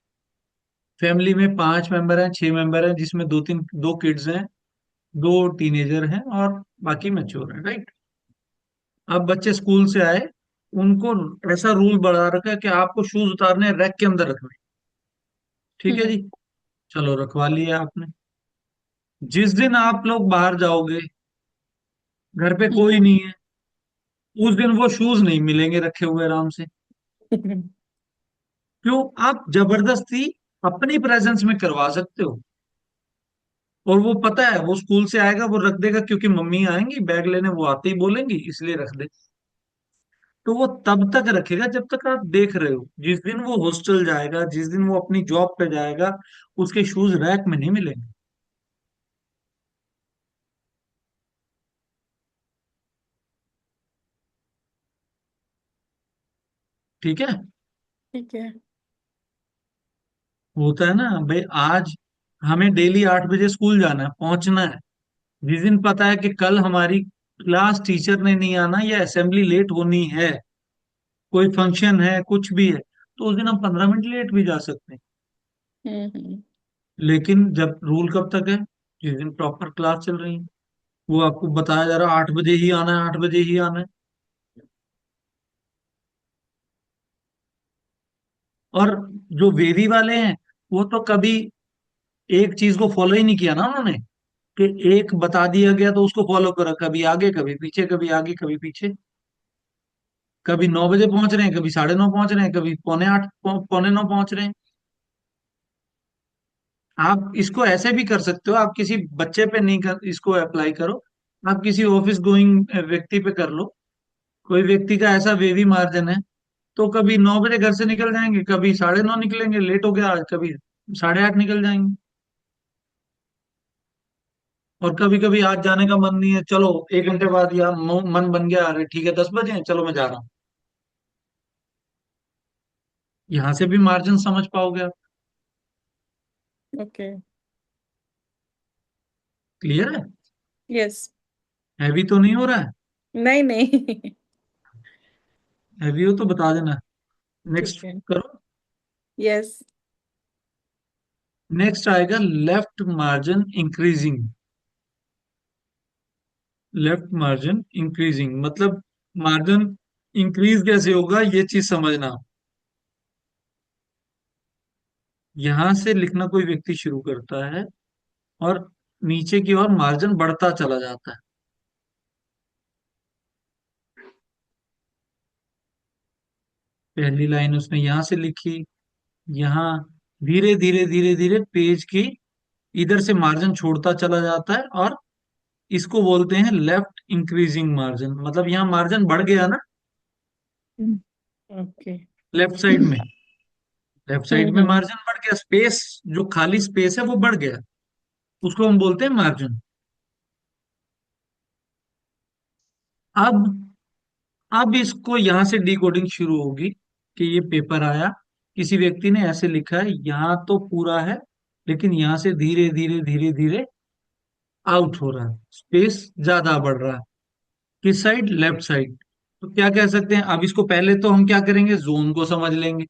फैमिली में 5 मेंबर हैं, 6 मेंबर हैं, जिसमें दो किड्स हैं, 2 टीनेजर हैं और बाकी मैच्योर हैं, राइट। अब बच्चे स्कूल से आए, उनको ऐसा रूल बढ़ा रखा है कि आपको शूज उतारने रैक के अंदर रखने। ठीक है हम्म। जी, चलो रखवा लिया आपने। जिस दिन आप लोग बाहर जाओगे, घर पे कोई नहीं है, उस दिन वो शूज नहीं मिलेंगे रखे हुए आराम से। क्यों? आप जबरदस्ती अपनी प्रेजेंस में करवा सकते हो, और वो पता है वो स्कूल से आएगा वो रख देगा, क्योंकि मम्मी आएंगी बैग लेने, वो आते ही बोलेंगी, इसलिए रख दे। तो वो तब तक रखेगा जब तक आप देख रहे हो। जिस दिन वो हॉस्टल जाएगा, जिस दिन वो अपनी जॉब पे जाएगा, उसके शूज रैक में नहीं मिलेंगे। ठीक है। ठीक है। होता है ना भाई, आज हमें डेली 8 बजे स्कूल जाना है, पहुंचना है। जिस दिन पता है कि कल हमारी क्लास टीचर ने नहीं आना या असेंबली लेट होनी है, कोई फंक्शन है, कुछ भी है, तो उस दिन हम 15 मिनट लेट भी जा सकते हैं। हम्म। लेकिन जब रूल कब तक है? जिस दिन प्रॉपर क्लास चल रही है, वो आपको बताया जा रहा है 8 बजे ही आना है, 8 बजे ही आना है। और जो वेवी वाले हैं, वो तो कभी एक चीज को फॉलो ही नहीं किया ना उन्होंने, कि एक बता दिया गया तो उसको फॉलो करा, कभी आगे कभी पीछे, कभी आगे कभी पीछे। कभी 9 बजे पहुंच रहे हैं, कभी 9:30 पहुंच रहे हैं, कभी पौने 8 पौने 9 पहुंच रहे हैं। आप इसको ऐसे भी कर सकते हो, आप किसी बच्चे पे नहीं कर, इसको अप्लाई करो। आप किसी ऑफिस गोइंग व्यक्ति पे कर लो। कोई व्यक्ति का ऐसा वेवी मार्जिन है, तो कभी 9 बजे घर से निकल जाएंगे, कभी 9:30 निकलेंगे, लेट हो गया आज, कभी 8:30 निकल जाएंगे। और कभी कभी आज जाने का मन नहीं है, चलो 1 घंटे बाद, या मन बन गया, अरे ठीक है 10 बजे हैं, चलो मैं जा रहा हूँ। यहाँ से भी मार्जिन समझ पाओगे आप। ओके। क्लियर है? यस। हैवी तो नहीं हो रहा है? नहीं नहीं। हैवी हो तो बता देना। ठीक नेक्स्ट है। करो। यस। नेक्स्ट आएगा left margin increasing. Left margin increasing मतलब मार्जिन इंक्रीज कैसे होगा, ये चीज समझना। यहां से लिखना कोई व्यक्ति शुरू करता है, और नीचे की ओर मार्जिन बढ़ता चला जाता है। पहली लाइन उसने यहां से लिखी, यहाँ धीरे धीरे धीरे धीरे पेज की इधर से मार्जिन छोड़ता चला जाता है, और इसको बोलते हैं लेफ्ट इंक्रीजिंग मार्जिन। मतलब यहाँ मार्जिन बढ़ गया ना, ओके। लेफ्ट साइड में। लेफ्ट साइड में हम्म। मार्जिन बढ़ गया, स्पेस, जो खाली स्पेस है वो बढ़ गया, उसको हम बोलते हैं मार्जिन। अब अब इसको यहां से डिकोडिंग शुरू होगी, कि ये पेपर आया, किसी व्यक्ति ने ऐसे लिखा है, यहाँ तो पूरा है, लेकिन यहाँ से धीरे धीरे धीरे धीरे आउट हो रहा है, स्पेस ज्यादा बढ़ रहा है। किस साइड? Left side. तो क्या कह सकते हैं? अब इसको पहले तो हम क्या करेंगे, जोन को समझ लेंगे।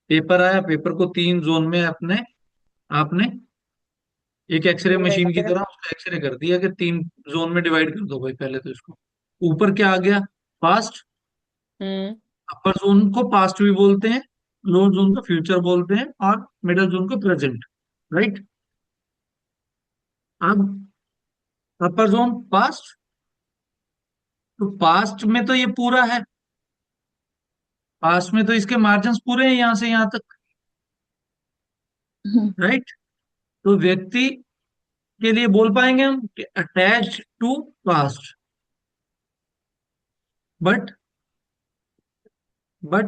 पेपर आया, पेपर को 3 जोन में अपने आपने एक एक्सरे मशीन की डिवाइडर। तरह उसका एक्सरे कर दिया, कि 3 जोन में डिवाइड कर दो भाई पहले तो इसको। ऊपर क्या आ गया? पास्ट। हम्म। अपर जोन को पास्ट भी बोलते हैं, लोअर जोन को फ्यूचर बोलते हैं, और मिडिल जोन को प्रेजेंट। राइट। अब अपर जोन पास्ट, तो पास्ट में तो ये पूरा है, पास्ट में तो इसके मार्जिन पूरे हैं यहां से यहां तक। राइट। तो व्यक्ति के लिए बोल पाएंगे हम attach to past, but but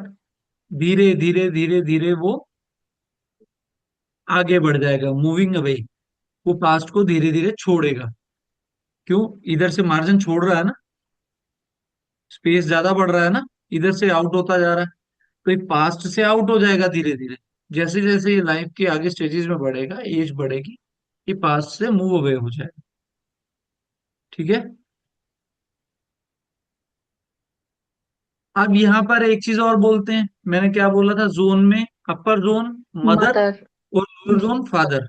धीरे धीरे धीरे धीरे वो आगे बढ़ जाएगा, मूविंग अवे। वो पास्ट को धीरे धीरे छोड़ेगा। क्यों? इधर से मार्जिन छोड़ रहा है ना, स्पेस ज्यादा बढ़ रहा है ना, इधर से आउट होता जा रहा है, तो ये पास्ट से आउट हो जाएगा धीरे धीरे। जैसे जैसे ये लाइफ के आगे स्टेजेस में बढ़ेगा, एज बढ़ेगी, ये पास्ट से मूव अवे हो जाएगा। ठीक है। अब यहाँ पर एक चीज और बोलते हैं, मैंने क्या बोला था, जोन में अपर जोन मदर मदर। और लोअर जोन फादर।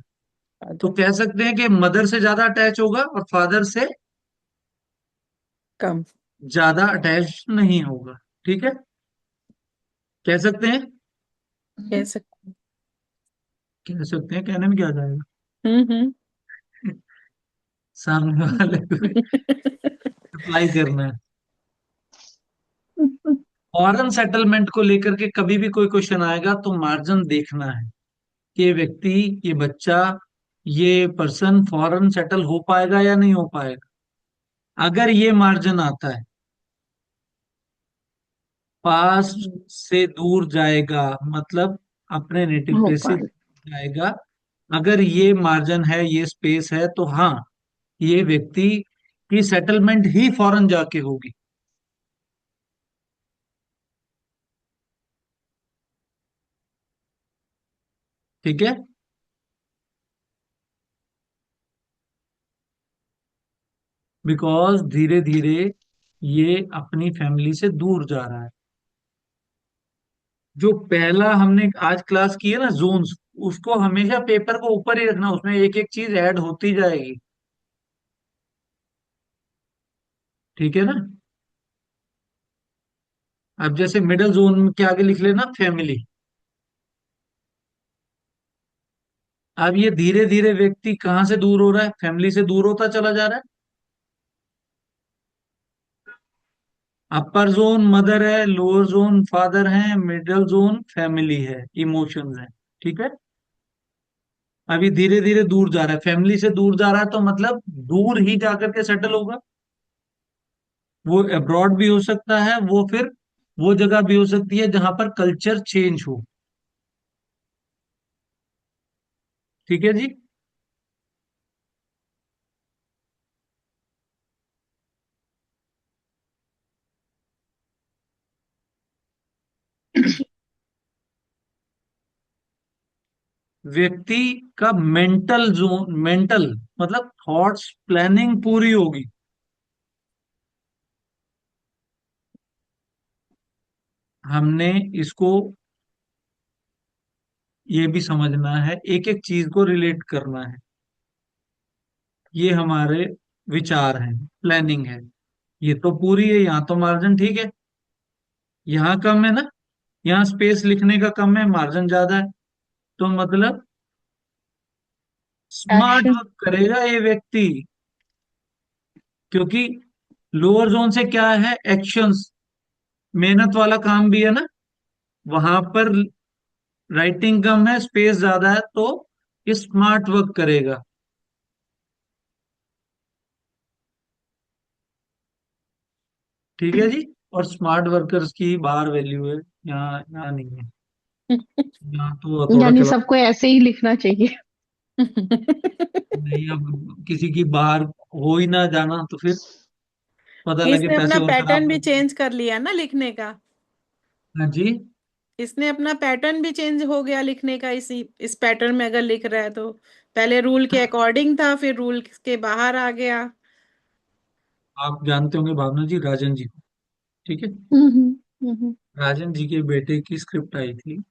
तो कह सकते हैं कि मदर से ज्यादा अटैच होगा और फादर से कम। ज्यादा अटैच नहीं होगा। ठीक है, कह सकते हैं। कह सकते। कह सकते हैं, कहने में क्या जाएगा। हम्म। सामने वाले को अप्लाई करना है। फॉरेन सेटलमेंट को लेकर के कभी भी कोई क्वेश्चन आएगा तो मार्जिन देखना है, कि ये व्यक्ति, ये बच्चा, ये पर्सन फॉरेन सेटल हो पाएगा या नहीं हो पाएगा। अगर ये मार्जिन आता है, पास हम्म, से दूर जाएगा, मतलब अपने नेटिव प्लेस से भोपाल। जाएगा। अगर ये मार्जिन है, ये स्पेस है, तो हाँ, ये व्यक्ति की सेटलमेंट ही फॉरेन जाके होगी। ठीक है। बिकॉज धीरे धीरे ये अपनी फैमिली से दूर जा रहा है। जो पहला हमने आज क्लास की है ना, जोन्स, उसको हमेशा पेपर को ऊपर ही रखना, उसमें एक एक चीज ऐड होती जाएगी। ठीक है ना। अब जैसे मिडिल जोन के आगे लिख लेना फैमिली। अब ये धीरे धीरे व्यक्ति कहाँ से दूर हो रहा है, फैमिली से दूर होता चला जा रहा है। अपर जोन मदर है, लोअर जोन फादर है, मिडिल जोन फैमिली है, इमोशंस है। ठीक है। अभी धीरे धीरे दूर जा रहा है, फैमिली से दूर जा रहा है, तो मतलब दूर ही जाकर के सेटल होगा। वो अब्रॉड भी हो सकता है, वो फिर वो जगह भी हो सकती है जहां पर कल्चर चेंज हो। ठीक है जी। व्यक्ति का मेंटल जोन, मेंटल मतलब थॉट्स प्लानिंग पूरी होगी। हमने इसको ये भी समझना है, एक एक चीज को रिलेट करना है। ये हमारे विचार हैं, प्लानिंग है। ये तो पूरी है, यहाँ तो मार्जिन ठीक है, यहाँ कम है ना, यहाँ स्पेस लिखने का कम है, मार्जिन ज्यादा है। तो मतलब स्मार्ट एक्शन। वर्क करेगा ये व्यक्ति, क्योंकि लोअर जोन से क्या है, एक्शंस, मेहनत वाला काम भी है ना, वहां पर राइटिंग कम है, स्पेस ज्यादा है, तो ये स्मार्ट वर्क करेगा। ठीक है जी। और स्मार्ट वर्कर्स की बाहर वैल्यू है, यहाँ यहाँ नहीं है। यहाँ तो थोड़ा यानी चला। सबको ऐसे ही लिखना चाहिए। नहीं, अब किसी की बाहर हो ही ना जाना तो फिर पता लगे इसने अपना पैसे और खराब पैटर्न भी कर दिए। चेंज कर लिया ना लिखने का। हाँ जी। इसने अपना पैटर्न भी चेंज हो गया लिखने का, इस पैटर्न में अगर लिख रहा है तो। पहले रूल के अकॉर्डिंग था, फिर रूल के बाहर आ गया। आप जानते होंगे भावना जी, राजन जी को। ठीक है। हम्म। राजन जी के बेटे की स्क्रिप्ट आई थी,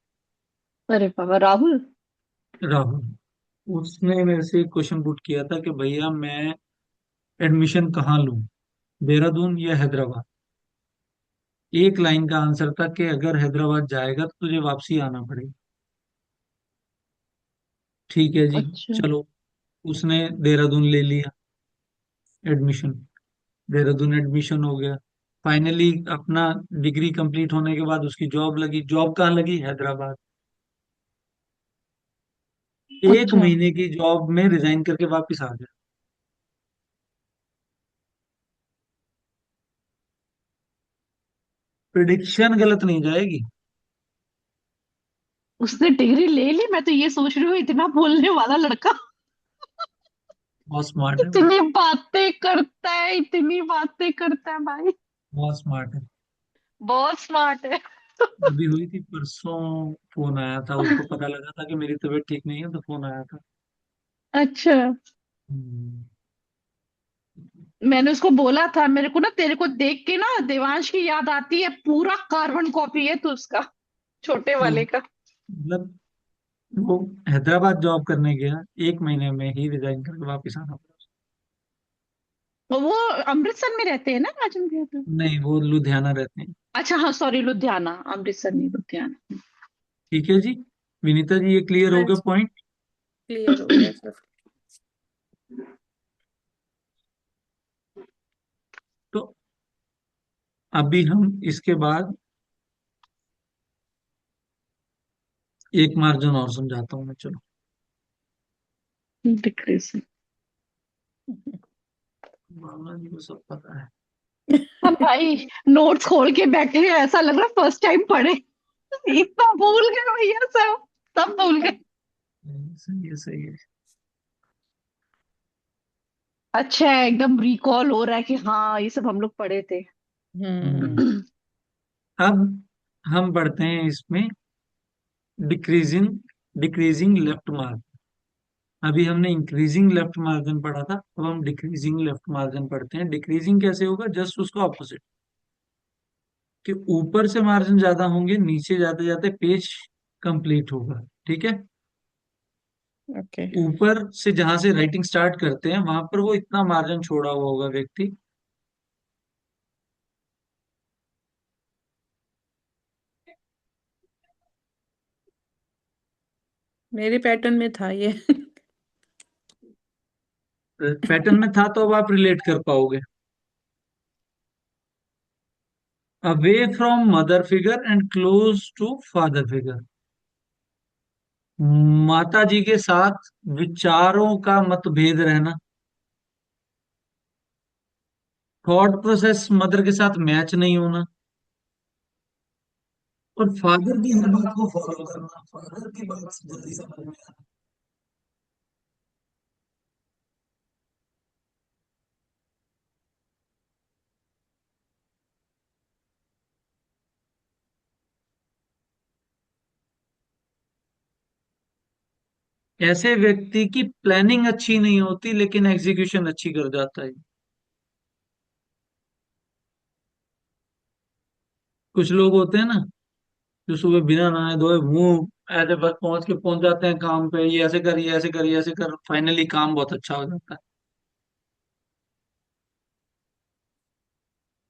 अरे बाबा, राहुल। राहुल। उसने मेरे से एक क्वेश्चन पुट किया था कि भैया मैं एडमिशन कहाँ लूं, देहरादून या हैदराबाद। एक लाइन का आंसर था कि अगर हैदराबाद जाएगा तो तुझे वापसी आना पड़ेगा। ठीक है जी। अच्छा। चलो, उसने देहरादून ले लिया एडमिशन, देहरादून एडमिशन हो गया। फाइनली अपना डिग्री कंप्लीट होने के बाद उसकी जॉब लगी, जॉब कहाँ लगी, हैदराबाद। एक अच्छा। महीने की जॉब में रिजाइन करके वापस आ गया। प्रिडिक्शन गलत नहीं जाएगी। उसने डिग्री ले ली, मैं तो ये सोच रही हूँ इतना बोलने वाला लड़का। बहुत स्मार्ट है वो। इतनी बातें करता है, इतनी बातें करता है भाई। बहुत स्मार्ट है। बहुत स्मार्ट है। अभी हुई थी परसों, फोन आया था, उसको पता लगा था कि मेरी तबीयत ठीक नहीं है, तो फोन आया था। अच्छा। हम्म। मैंने उसको बोला था, मेरे को ना तेरे को देख के ना देवांश की याद आती है, पूरा कार्बन कॉपी है तू उसका, छोटे तो वाले का। मतलब वो हैदराबाद जॉब करने गया, एक महीने में ही रिजाइन करके वापस आना पड़ा। वो अमृतसर में रहते हैं ना, राजन भैया तो। नहीं, वो लुधियाना रहते हैं। अच्छा हाँ, सॉरी, लुधियाना, अमृतसर नहीं, लुधियाना। ठीक है जी। विनीता जी, ये क्लियर हो हाँ गया जी, पॉइंट। क्लियर हो गया सब। तो अभी हम इसके बाद एक मार्जिन और समझाता हूँ मैं, चलो। डिक्रीज। भावना जी को सब पता है। अब भाई नोट्स खोल के बैठे हैं, ऐसा लग रहा है फर्स्ट टाइम पढ़े। इतना भूल गए भैया, सब सब भूल गए। सही है, सही है। अच्छा है, एकदम रिकॉल हो रहा है कि हाँ ये सब हम लोग पढ़े थे। हम्म। हम्म। अब हम बढ़ते हैं इसमें, डिक्रीजिंग डिक्रीजिंग लेफ्ट मार्जिन। अभी हमने इंक्रीजिंग लेफ्ट मार्जिन पढ़ा था, अब हम डिक्रीजिंग लेफ्ट मार्जिन पढ़ते हैं। डिक्रीजिंग कैसे होगा? जस्ट उसका ऑपोजिट, कि ऊपर से मार्जिन ज्यादा होंगे, नीचे जाते जाते पेज कंप्लीट होगा। ठीक है? ओके। ऊपर से जहां से राइटिंग स्टार्ट करते हैं वहां पर वो इतना मार्जिन छोड़ा हुआ होगा व्यक्ति। मेरे पैटर्न में था ये। पैटर्न में था तो अब आप रिलेट कर पाओगे। Away from mother figure and close to father figure. माता जी के साथ विचारों का मतभेद रहना, थॉट प्रोसेस मदर के साथ मैच नहीं होना, और फादर की हर बात को फॉलो करना, फादर की बात जल्दी समझ में आना। ऐसे व्यक्ति की प्लानिंग अच्छी नहीं होती लेकिन एग्जीक्यूशन अच्छी कर जाता है। कुछ लोग होते हैं ना, जो सुबह बिना नहाए धोए मुंह ऐसे बस पहुंच जाते हैं काम पे, ये ऐसे कर, ये ऐसे कर, ये ऐसे कर, फाइनली काम बहुत अच्छा हो जाता है।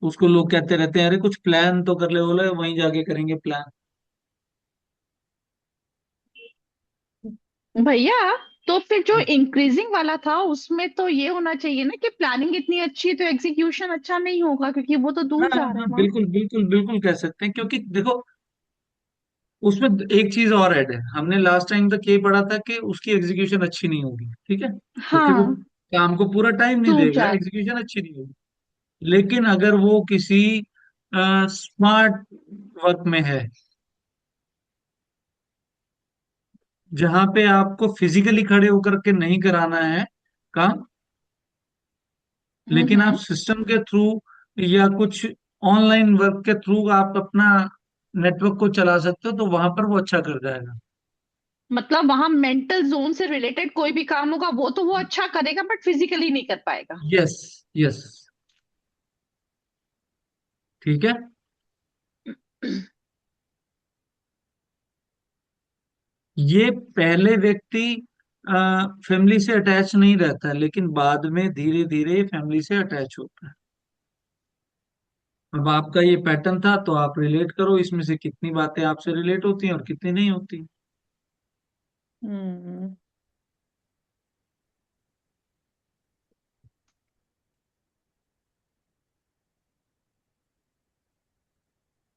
उसको लोग कहते रहते हैं, अरे कुछ प्लान तो कर ले, बोले वहीं जाके करेंगे प्लान। भैया तो फिर जो इंक्रीजिंग वाला था उसमें तो ये होना चाहिए ना कि प्लानिंग इतनी अच्छी है तो एग्जीक्यूशन अच्छा नहीं होगा, क्योंकि वो तो हाँ दूर हाँ जा रहा हाँ, है ना। बिल्कुल बिल्कुल बिल्कुल कह सकते हैं, क्योंकि देखो उसमें एक चीज और ऐड है। हमने लास्ट टाइम तक ये पढ़ा था कि उसकी एग्जीक्यूशन अच्छी नहीं होगी, ठीक है, क्योंकि वो हाँ, काम को पूरा टाइम नहीं दूर देगा, जा। एग्जीक्यूशन अच्छी नहीं होगी। लेकिन अगर वो किसी स्मार्ट वर्क में है, जहां पे आपको फिजिकली खड़े होकर के नहीं कराना है काम, लेकिन आप हम्म। सिस्टम के थ्रू या कुछ ऑनलाइन वर्क के थ्रू आप अपना नेटवर्क को चला सकते हो, तो वहां पर वो अच्छा कर जाएगा। मतलब वहां मेंटल जोन से रिलेटेड कोई भी काम होगा वो तो वो अच्छा करेगा, बट फिजिकली नहीं कर पाएगा। यस, यस, ठीक है। ये पहले व्यक्ति फैमिली से अटैच नहीं रहता है, लेकिन बाद में धीरे धीरे फैमिली से अटैच होता है। अब आपका ये पैटर्न था तो आप रिलेट करो इसमें से कितनी बातें आपसे रिलेट होती हैं और कितनी नहीं होती। हम्म।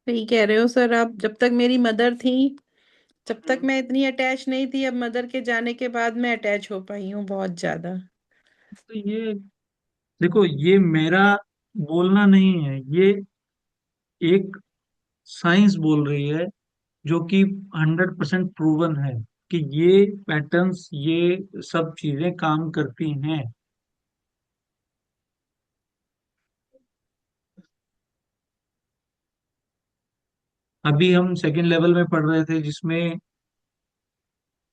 सही कह रहे हो सर आप। जब तक मेरी मदर थी जब तक मैं इतनी अटैच नहीं थी, अब मदर के जाने के बाद मैं अटैच हो पाई हूँ बहुत ज्यादा। तो ये देखो, ये मेरा बोलना नहीं है, ये एक साइंस बोल रही है, जो कि 100% प्रूवन है कि ये पैटर्न्स, ये सब चीजें काम करती हैं। अभी हम सेकंड लेवल में पढ़ रहे थे जिसमें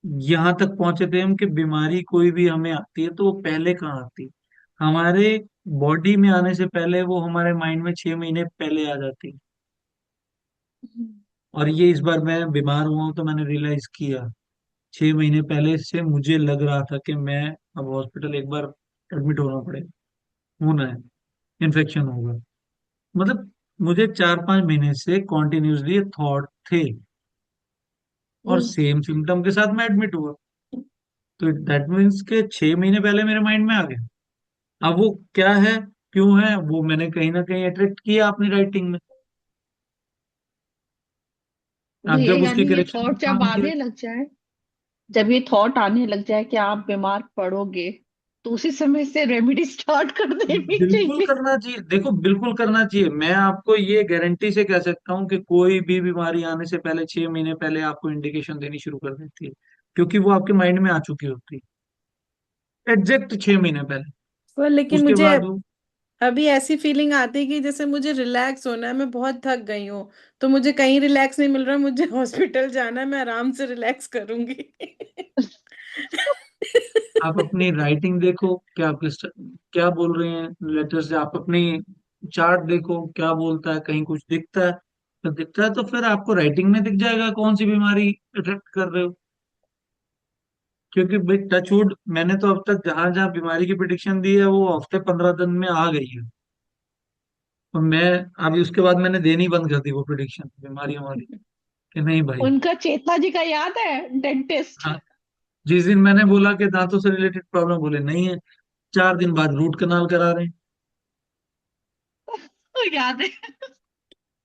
यहाँ तक पहुंचे थे हम कि बीमारी कोई भी हमें आती है तो वो पहले कहाँ आती है? हमारे बॉडी में आने से पहले वो हमारे माइंड में 6 महीने पहले आ जाती है। और ये इस बार मैं बीमार हुआ हूं तो मैंने रियलाइज किया, 6 महीने पहले से मुझे लग रहा था कि मैं अब हॉस्पिटल एक बार एडमिट होना पड़ेगा, होना है, इन्फेक्शन होगा। मतलब मुझे 4-5 महीने से कॉन्टिन्यूसली थॉट थे, और हम्म। सेम सिम्टम के साथ मैं एडमिट हुआ। तो दैट मीन्स के 6 महीने पहले मेरे माइंड में आ गया। अब वो क्या है, क्यों है, वो मैंने कहीं ना कहीं अट्रैक्ट किया अपनी राइटिंग में। अब भैया जब उसकी यानी ये करेक्शन थॉट में जब काम किया। आने लग जाए, जब ये थॉट आने लग जाए कि आप बीमार पड़ोगे, तो उसी समय से रेमेडी स्टार्ट कर देनी बिल्कुल चाहिए। करना चाहिए, देखो बिल्कुल करना चाहिए। मैं आपको ये गारंटी से कह सकता हूँ कि कोई भी बीमारी आने से पहले 6 महीने पहले आपको इंडिकेशन देनी शुरू कर देती है, क्योंकि वो आपके माइंड में आ चुकी होती है एग्जैक्ट 6 महीने पहले। पर लेकिन उसके मुझे बाद वो अभी ऐसी फीलिंग आती है कि जैसे मुझे रिलैक्स होना है, मैं बहुत थक गई हूँ, तो मुझे कहीं रिलैक्स नहीं मिल रहा, मुझे हॉस्पिटल जाना है, मैं आराम से रिलैक्स करूंगी। आप अपनी राइटिंग देखो, क्या आपके क्या बोल रहे हैं लेटर से, आप अपनी चार्ट देखो क्या बोलता है, कहीं कुछ दिखता है तो दिखता है, तो फिर आपको राइटिंग में दिख जाएगा कौन सी बीमारी अफेक्ट कर रहे हो। क्योंकि भाई टचवुड, मैंने तो अब तक जहां जहां बीमारी की प्रिडिक्शन दी है वो हफ्ते 15 दिन में आ गई है। और मैं अभी उसके बाद मैंने देनी बंद कर दी वो प्रिडिक्शन बीमारी हमारी, कि नहीं भाई। उनका चेतना जी का याद है, डेंटिस्ट। हाँ, जिस दिन मैंने बोला कि दांतों से रिलेटेड प्रॉब्लम, बोले नहीं है, 4 दिन बाद रूट कनाल करा रहे हैं। याद है।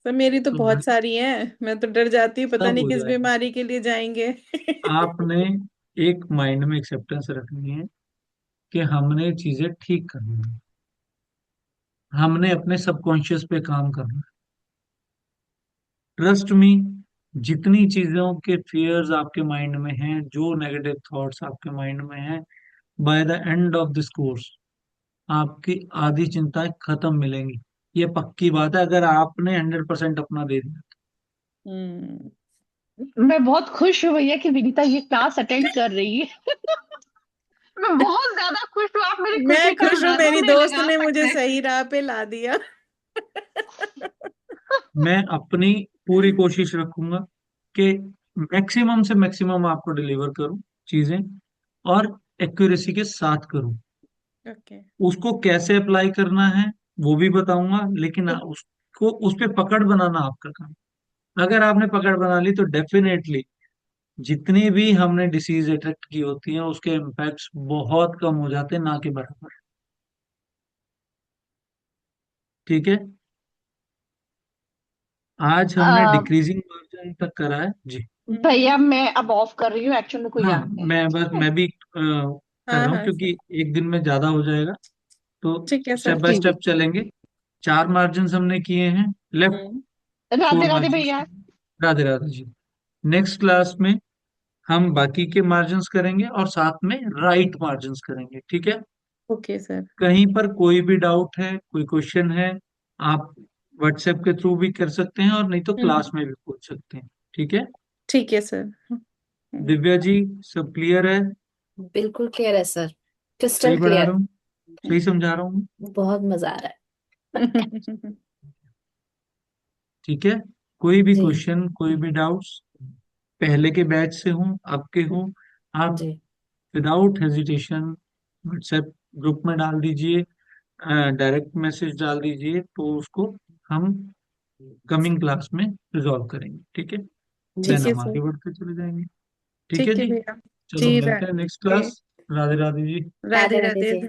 तो मेरी तो तो बहुत भाई सारी हैं, मैं तो डर जाती हूँ, पता सब नहीं हो किस जाएगा। बीमारी के लिए जाएंगे। आपने एक माइंड में एक्सेप्टेंस रखनी है कि हमने चीजें ठीक करनी है, हमने अपने सबकॉन्शियस पे काम करना है। ट्रस्ट मी, जितनी चीजों के फियर्स आपके माइंड में हैं, जो नेगेटिव थॉट्स आपके माइंड में हैं, by the end of this course आपकी आधी चिंताएं खत्म मिलेंगी। ये पक्की बात है, अगर आपने 100% अपना दे दिया। हम्म। मैं बहुत खुश हूँ भैया कि विनीता ये क्लास अटेंड कर रही है। मैं बहुत ज्यादा खुश हूँ, आप मेरी मैं खुशी का खुश हूँ, अंदाजा मेरी नहीं दोस्त लगा ने मुझे सकते। सही राह पे ला दिया। मैं अपनी पूरी कोशिश रखूंगा कि मैक्सिमम से मैक्सिमम आपको डिलीवर करूं चीजें, और एक्यूरेसी के साथ करूं। ओके। उसको कैसे अप्लाई करना है वो भी बताऊंगा, लेकिन उसको उस पे पकड़ बनाना आपका काम। अगर आपने पकड़ बना ली तो डेफिनेटली जितनी भी हमने डिसीज अट्रैक्ट की होती हैं उसके इम्पैक्ट्स बहुत कम हो जाते हैं, ना के बराबर। ठीक है, आज हमने आ, डिक्रीजिंग मार्जिन तक करा है जी। भैया मैं अब ऑफ कर रही हूँ, एक्चुअली में कोई हाँ, आ गया है, मैं बस ठीक है। मैं भी कर हाँ रहा हूँ, हाँ क्योंकि सर। एक दिन में ज्यादा हो जाएगा। तो ठीक है स्टेप सर। बाय जी जी। स्टेप चलेंगे। 4 मार्जिन हमने किए हैं लेफ्ट, हम्म। Radhe four Radhe margin. भैया। राधे राधे जी। नेक्स्ट क्लास में हम बाकी के मार्जिन्स करेंगे और साथ में राइट मार्जिन्स करेंगे, ठीक है। Okay sir. कहीं पर कोई भी डाउट है, कोई क्वेश्चन है, आप व्हाट्सएप के थ्रू भी कर सकते हैं, और नहीं तो हम्म। क्लास में भी पूछ सकते हैं, ठीक है। ठीक है सर। दिव्या जी, सब क्लियर है? बिल्कुल क्लियर है सर, सही क्रिस्टल पढ़ा क्लियर। रहा हूँ, सही समझा रहा हूँ? बहुत मजा आ रहा ठीक है। कोई भी है। जी। क्वेश्चन, कोई भी डाउट्स, पहले के बैच से हूँ, अब के हूँ, आप जी। विदाउट हेजिटेशन व्हाट्सएप ग्रुप में डाल दीजिए, डायरेक्ट मैसेज डाल दीजिए, तो उसको हम कमिंग क्लास में रिजॉल्व करेंगे, ठीक है। ठीक देन ठीक है हम सर। आगे बढ़ते चले जाएंगे। ठीक है ठीक है जी। भैया। चलो जी मिलते हैं नेक्स्ट राधे। क्लास। राधे राधे जी। राधे राधे राधे राधे। जी।